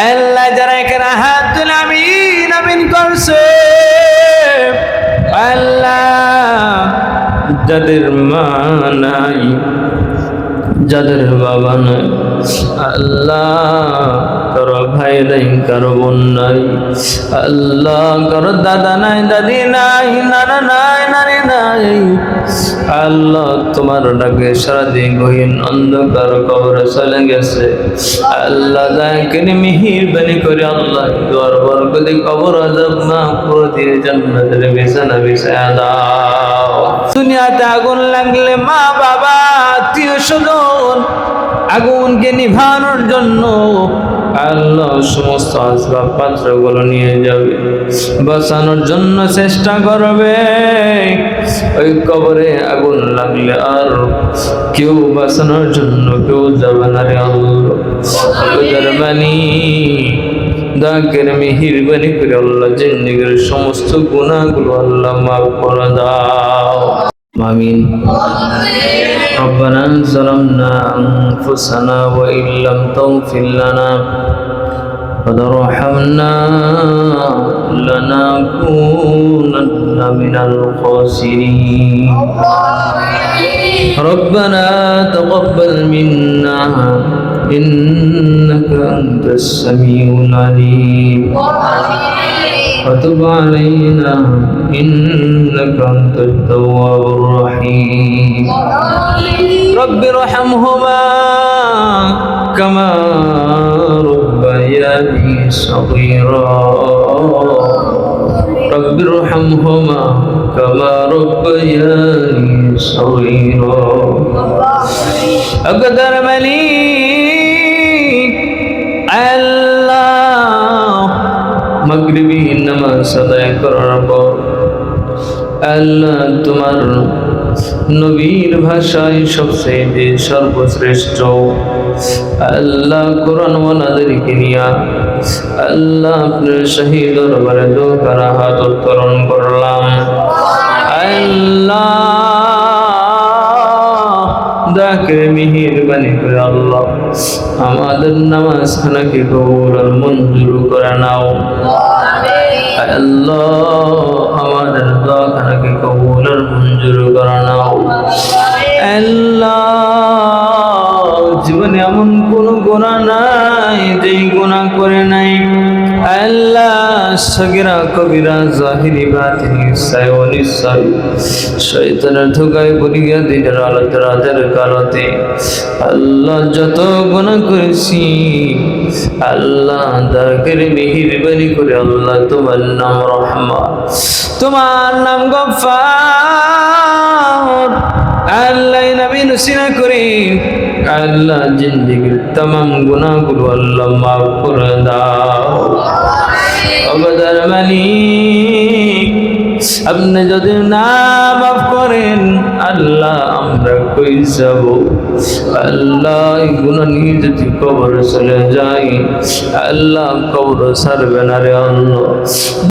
আল্লাহ যারা এখানে হাত তুলে আমিন আমিন করছে আল্লাহ, যাদের মা নাই, যাদের বাবা নাই, আল্লাহ কারো ভাই নাই, কারো বোন নাই, আল্লাহ কারো দাদা নাই, দাদি নাই, নানা নাই, নানি নাই, আল্লাহ তোমার ডাকে সারাদিন গহীন অন্ধকার কবরে চলে গেছে, আল্লাহ তাকে মেহেরবানি করে আল্লাহ দুয়ার বরকতে কবর আযাব মাফ করে দিয়ে জান্নাতের বিছানা বিছায়া দাও। দুনিয়াতে আগুন লাগলে মা বাবা আত্মীয় স্বজন আগুনকে নিভানোর জন্য আল্লাহ সমস্ত আসবাব পাত্রগুলো নিয়ে যাবে, বাঁচানোর জন্য চেষ্টা করবে। ওই কবরে আগুন লাগলে আর কেউ বাঁচানোর জন্য কেউ যাবে না রে আল্লাহ। দাকের মেহেরবানি করে আল্লাহ জিন্দেগীর সমস্ত গুনাহগুলো আল্লাহ মাফ করে দাও। আমিন। ربنا ظلمنا أنفسنا وإن لم تغفر لنا وترحمنا لنكونن من الخاسرين ربنا تقبل منا إنك أنت السميع العليم وتب علينا إنك أنت التواب الرحيم رب ارحمهما كما ربياني صغيرا رب ارحمهما كما ربياني صغيرا أقدر مليك الله মাগরিবি নামাজ আদায় করার পর আল্লাহ তোমার নবীর ভাষায় সবচেয়ে সর্বশ্রেষ্ঠ আল্লাহ কোরআন ওয়ালাদেরকে নিয়া আল্লাহ আপনার শাহী দরবারে দোকারা হাত উত্তোলন করলাম। আল্লাহ দাকে মেহেরবানি করে আল্লাহ আমাদের নামাজ খানাকে কবুল আর মঞ্জুর করে নাও। আল্লাহ আমাদের দোয়া খানাকে কবুল আর মঞ্জুর করে নাও। আল্লাহ জীবনে এমন কোন গুনাহ নাই যেই গুনাহ করে নাই আল্লাহ, সগীরা কবিরা জাহিরি বাতিনি ইচ্ছায় অনিচ্ছায় শয়তানের ধোঁকায় পড়িয়া দিনের আলোতে রাতের কালতে আল্লাহ যত গুনাহ করেছি আল্লাহ দাকের মেহেরবানি করে আল্লাহ তোমার নাম রহমান, তোমার নাম গফফার আল্লাহ নবী নসিনা করে আল্লাহ জিন্দেগীর तमाम গুনাহগুলো আল্লাহ মাফ করে দাও। অবদার মালিক আপনি যদি না মাফ করেন আল্লাহ আমরা কই যাব? আল্লাহ গুনাহ নিয়ে যদি কবরে চলে যাই আল্লাহ কবর ছাড়বে না রে আল্লাহ।